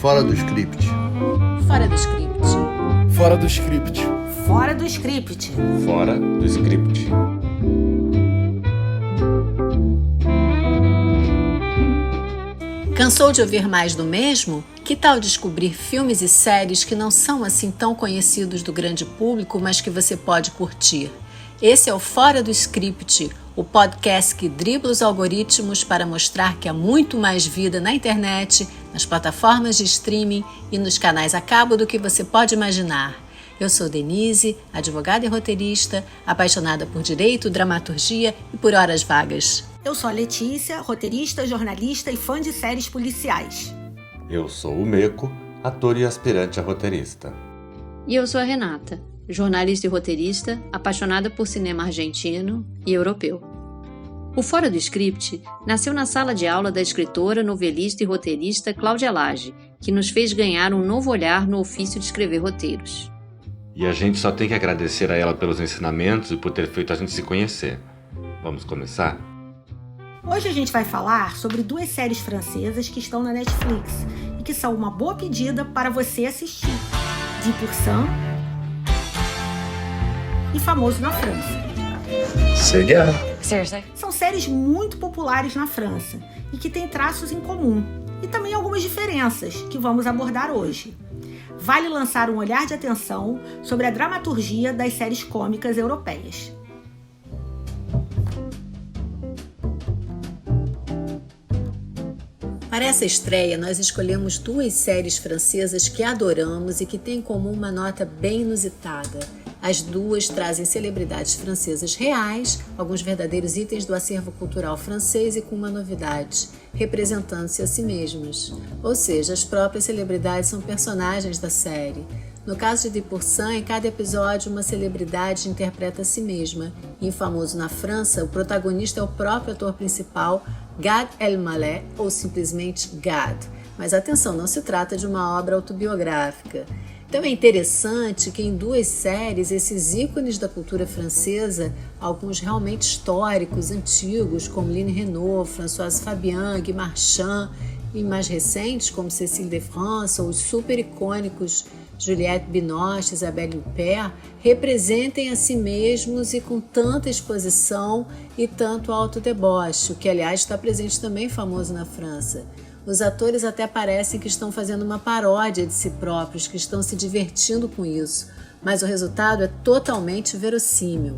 Fora do script. Fora do script. Fora do script. Fora do script. Fora do script. Cansou de ouvir mais do mesmo? Que tal descobrir filmes e séries que não são assim tão conhecidos do grande público, mas que você pode curtir? Esse é o Fora do Script, o podcast que dribla os algoritmos para mostrar que há muito mais vida na internet, nas plataformas de streaming e nos canais a cabo do que você pode imaginar. Eu sou Denise, advogada e roteirista, apaixonada por direito, dramaturgia e por horas vagas. Eu sou a Letícia, roteirista, jornalista e fã de séries policiais. Eu sou o Meco, ator e aspirante a roteirista. E eu sou a Renata, jornalista e roteirista, apaixonada por cinema argentino e europeu. O Fora do Script nasceu na sala de aula da escritora, novelista e roteirista Cláudia Lage, que nos fez ganhar um novo olhar no ofício de escrever roteiros. E a gente só tem que agradecer a ela pelos ensinamentos e por ter feito a gente se conhecer. Vamos começar? Hoje a gente vai falar sobre duas séries francesas que estão na Netflix e que são uma boa pedida para você assistir: 10% e Famoso na França. São séries muito populares na França e que têm traços em comum e também algumas diferenças que vamos abordar hoje. Vale lançar um olhar de atenção sobre a dramaturgia das séries cômicas europeias. Para essa estreia, nós escolhemos duas séries francesas que adoramos e que têm em comum uma nota bem inusitada. As duas trazem celebridades francesas reais, alguns verdadeiros itens do acervo cultural francês e com uma novidade, representando-se a si mesmas. Ou seja, as próprias celebridades são personagens da série. No caso de 10%, em cada episódio uma celebridade interpreta a si mesma. Em Famoso na França, o protagonista é o próprio ator principal, Gad Elmaleh, ou simplesmente Gad. Mas atenção, não se trata de uma obra autobiográfica. Então é interessante que em duas séries esses ícones da cultura francesa, alguns realmente históricos, antigos, como Line Renaud, Françoise Fabian, Guy Marchand, e mais recentes como Cécile de France ou os super icônicos Juliette Binoche, Isabelle Huppert, representem a si mesmos e com tanta exposição e tanto autodeboche, o que aliás está presente também Famoso na França. Os atores até parecem que estão fazendo uma paródia de si próprios, que estão se divertindo com isso, mas o resultado é totalmente verossímil.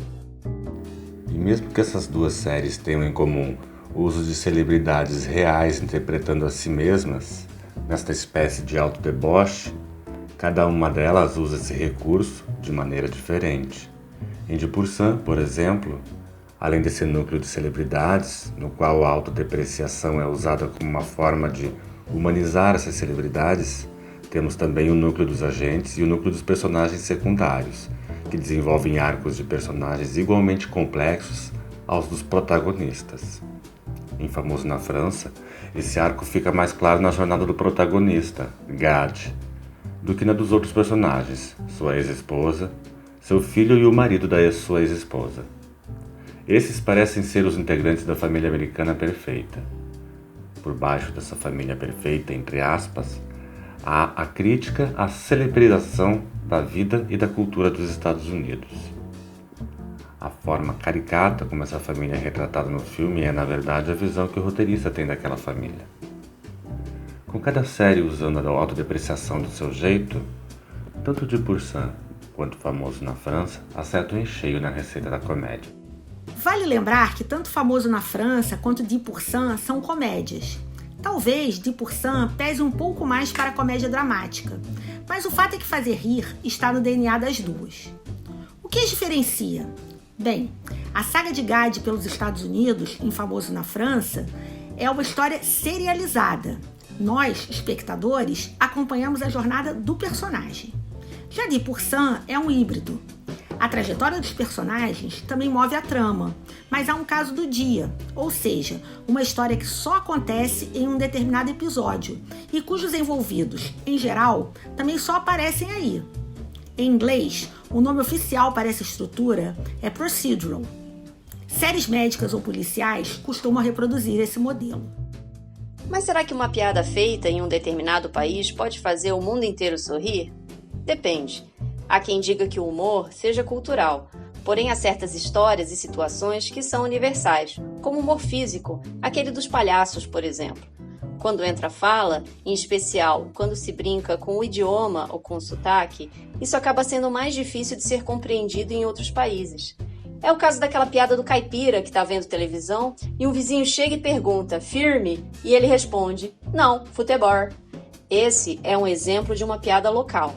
E mesmo que essas duas séries tenham em comum o uso de celebridades reais interpretando a si mesmas, nesta espécie de autodeboche, cada uma delas usa esse recurso de maneira diferente. Em 10%, por exemplo, além desse núcleo de celebridades, no qual a autodepreciação é usada como uma forma de humanizar essas celebridades, temos também o núcleo dos agentes e o núcleo dos personagens secundários, que desenvolvem arcos de personagens igualmente complexos aos dos protagonistas. Em Famoso na França, esse arco fica mais claro na jornada do protagonista, Gad, do que na dos outros personagens, sua ex-esposa, seu filho e o marido da sua ex-esposa. Esses parecem ser os integrantes da família americana perfeita. Por baixo dessa família perfeita, entre aspas, há a crítica à celebrização da vida e da cultura dos Estados Unidos. A forma caricata como essa família é retratada no filme é, na verdade, a visão que o roteirista tem daquela família. Com cada série usando a autodepreciação do seu jeito, tanto 10% quanto Famoso na França acertam em cheio na receita da comédia. Vale lembrar que tanto Famoso na França quanto 10% são comédias. Talvez 10% pese um pouco mais para a comédia dramática, mas o fato é que fazer rir está no DNA das duas. O que as diferencia? Bem, a saga de Gad pelos Estados Unidos, em Famoso na França, é uma história serializada. Nós, espectadores, acompanhamos a jornada do personagem. Já 10% é um híbrido. A trajetória dos personagens também move a trama, mas há um caso do dia, ou seja, uma história que só acontece em um determinado episódio e cujos envolvidos, em geral, também só aparecem aí. Em inglês, o nome oficial para essa estrutura é procedural. Séries médicas ou policiais costumam reproduzir esse modelo. Mas será que uma piada feita em um determinado país pode fazer o mundo inteiro sorrir? Depende. Há quem diga que o humor seja cultural, porém há certas histórias e situações que são universais, como o humor físico, aquele dos palhaços, por exemplo. Quando entra a fala, em especial quando se brinca com o idioma ou com o sotaque, isso acaba sendo mais difícil de ser compreendido em outros países. É o caso daquela piada do caipira que está vendo televisão e um vizinho chega e pergunta, firme? E ele responde, não, futebol. Esse é um exemplo de uma piada local.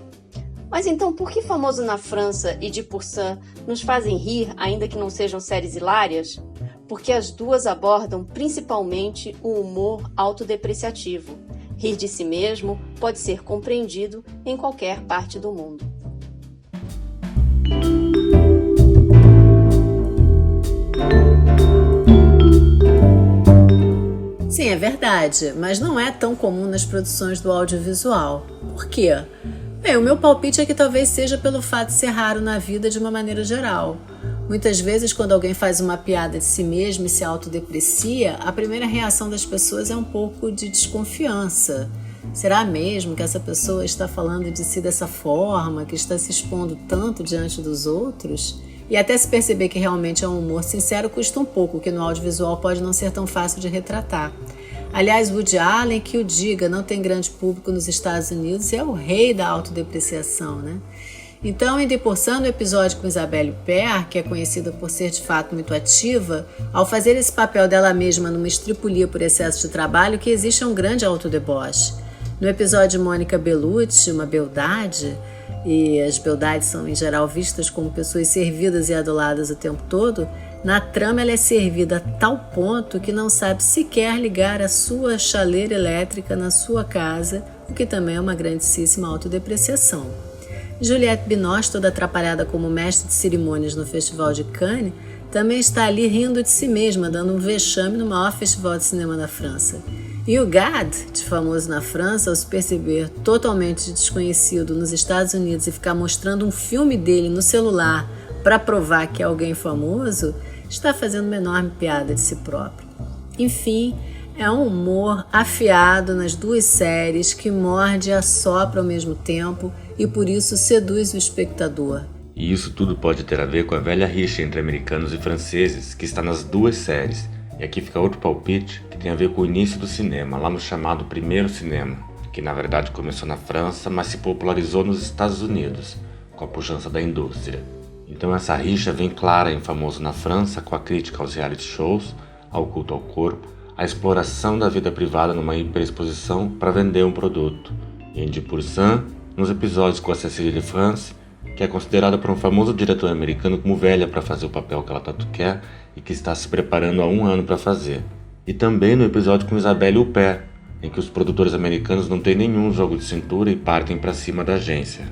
Mas então por que Famoso na França e 10% nos fazem rir, ainda que não sejam séries hilárias? Porque as duas abordam principalmente o humor autodepreciativo. Rir de si mesmo pode ser compreendido em qualquer parte do mundo. Sim, é verdade, mas não é tão comum nas produções do audiovisual. Por quê? Bem, o meu palpite é que talvez seja pelo fato de ser raro na vida de uma maneira geral. Muitas vezes, quando alguém faz uma piada de si mesmo e se autodeprecia, a primeira reação das pessoas é um pouco de desconfiança. Será mesmo que essa pessoa está falando de si dessa forma, que está se expondo tanto diante dos outros? E até se perceber que realmente é um humor sincero custa um pouco, que no audiovisual pode não ser tão fácil de retratar. Aliás, Woody Allen, que o diga, não tem grande público nos Estados Unidos e é o rei da autodepreciação, né? Então, em 10%, o episódio com Isabelle Huppert, que é conhecida por ser de fato muito ativa, ao fazer esse papel dela mesma numa estripulia por excesso de trabalho, que existe um grande autodeboche. No episódio de Mônica Bellucci, uma beldade, e as beldades são em geral vistas como pessoas servidas e aduladas o tempo todo, na trama ela é servida a tal ponto que não sabe sequer ligar a sua chaleira elétrica na sua casa, o que também é uma grandíssima autodepreciação. Juliette Binoche, toda atrapalhada como mestre de cerimônias no Festival de Cannes, também está ali rindo de si mesma, dando um vexame no maior festival de cinema da França. E o Gad, de Famoso na França, ao se perceber totalmente desconhecido nos Estados Unidos e ficar mostrando um filme dele no celular para provar que é alguém famoso, está fazendo uma enorme piada de si próprio. Enfim, é um humor afiado nas duas séries que morde e assopra ao mesmo tempo e por isso seduz o espectador. E isso tudo pode ter a ver com a velha rixa entre americanos e franceses que está nas duas séries. E aqui fica outro palpite que tem a ver com o início do cinema, lá no chamado Primeiro Cinema, que na verdade começou na França, mas se popularizou nos Estados Unidos, com a pujança da indústria. Então essa rixa vem clara em Famoso na França, com a crítica aos reality shows, ao culto ao corpo, a exploração da vida privada numa hiperexposição para vender um produto. E em 10%, nos episódios com a Cécile de France, que é considerada por um famoso diretor americano como velha para fazer o papel que ela tanto quer e que está se preparando há 1 ano para fazer. E também no episódio com Isabelle Huppert, em que os produtores americanos não têm nenhum jogo de cintura e partem para cima da agência.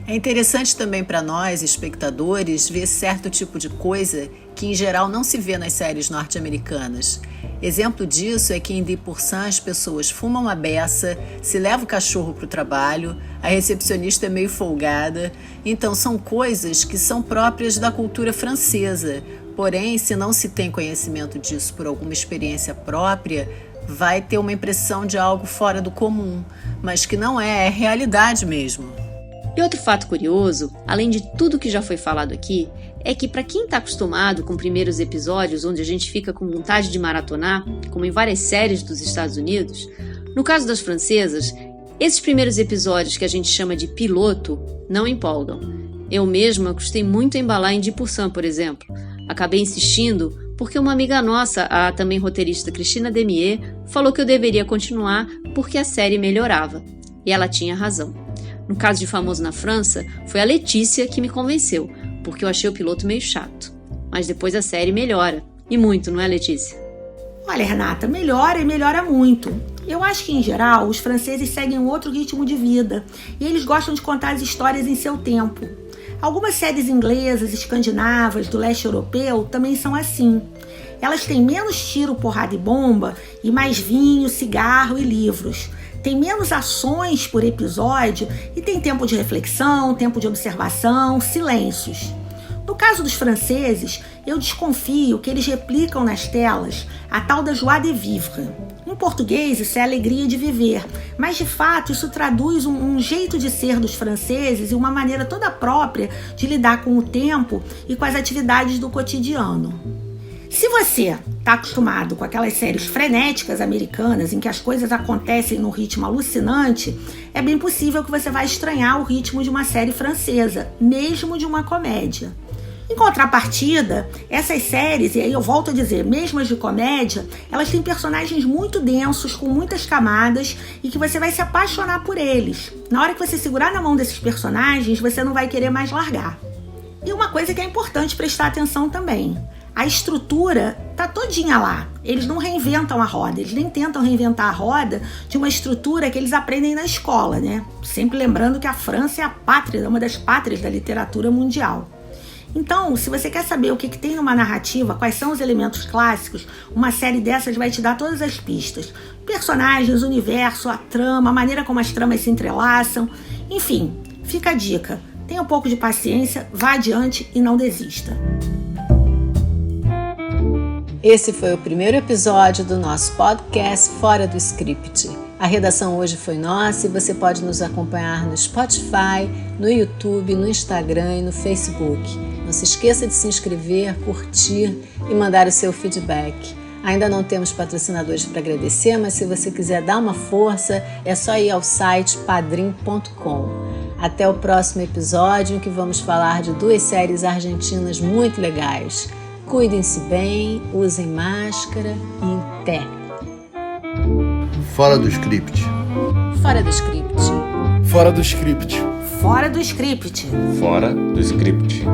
É interessante também para nós, espectadores, ver certo tipo de coisa que em geral não se vê nas séries norte-americanas. Exemplo disso é que em 10% as pessoas fumam a beça, se leva o cachorro para o trabalho, a recepcionista é meio folgada. Então são coisas que são próprias da cultura francesa. Porém, se não se tem conhecimento disso por alguma experiência própria, vai ter uma impressão de algo fora do comum, mas que não é realidade mesmo. E outro fato curioso, além de tudo que já foi falado aqui, é que para quem está acostumado com primeiros episódios onde a gente fica com vontade de maratonar, como em várias séries dos Estados Unidos, no caso das francesas, esses primeiros episódios que a gente chama de piloto não empolgam. Eu mesma custei muito a embalar em 10%, por exemplo. Acabei insistindo porque uma amiga nossa, a também roteirista Cristina Demier, falou que eu deveria continuar porque a série melhorava. E ela tinha razão. No caso de Famoso na França, foi a Letícia que me convenceu, porque eu achei o piloto meio chato. Mas depois a série melhora. E muito, não é, Letícia? Olha, Renata, melhora e melhora muito. Eu acho que, em geral, os franceses seguem um outro ritmo de vida e eles gostam de contar as histórias em seu tempo. Algumas séries inglesas, escandinavas, do leste europeu também são assim. Elas têm menos tiro, porrada e bomba e mais vinho, cigarro e livros. Tem menos ações por episódio e tem tempo de reflexão, tempo de observação, silêncios. No caso dos franceses, eu desconfio que eles replicam nas telas a tal da joie de vivre. Em português, isso é alegria de viver, mas de fato isso traduz um jeito de ser dos franceses e uma maneira toda própria de lidar com o tempo e com as atividades do cotidiano. Se você está acostumado com aquelas séries frenéticas americanas em que as coisas acontecem num ritmo alucinante, é bem possível que você vai estranhar o ritmo de uma série francesa, mesmo de uma comédia. Em contrapartida, essas séries, e aí eu volto a dizer, mesmo as de comédia, elas têm personagens muito densos, com muitas camadas, e que você vai se apaixonar por eles. Na hora que você segurar na mão desses personagens, você não vai querer mais largar. E uma coisa que é importante prestar atenção também: a estrutura tá todinha lá. Eles não reinventam a roda, eles nem tentam reinventar a roda de uma estrutura que eles aprendem na escola, né? Sempre lembrando que a França é a pátria, uma das pátrias da literatura mundial. Então, se você quer saber o que tem numa narrativa, quais são os elementos clássicos, uma série dessas vai te dar todas as pistas. Personagens, universo, a trama, a maneira como as tramas se entrelaçam. Enfim, fica a dica. Tenha um pouco de paciência, vá adiante e não desista. Esse foi o primeiro episódio do nosso podcast Fora do Script. A redação hoje foi nossa e você pode nos acompanhar no Spotify, no YouTube, no Instagram e no Facebook. Não se esqueça de se inscrever, curtir e mandar o seu feedback. Ainda não temos patrocinadores para agradecer, mas se você quiser dar uma força, é só ir ao site padrim.com. Até o próximo episódio, em que vamos falar de 2 séries argentinas muito legais. Cuidem-se bem, usem máscara e até! Fora do script. Fora do script. Fora do script. Fora do script. Fora do script.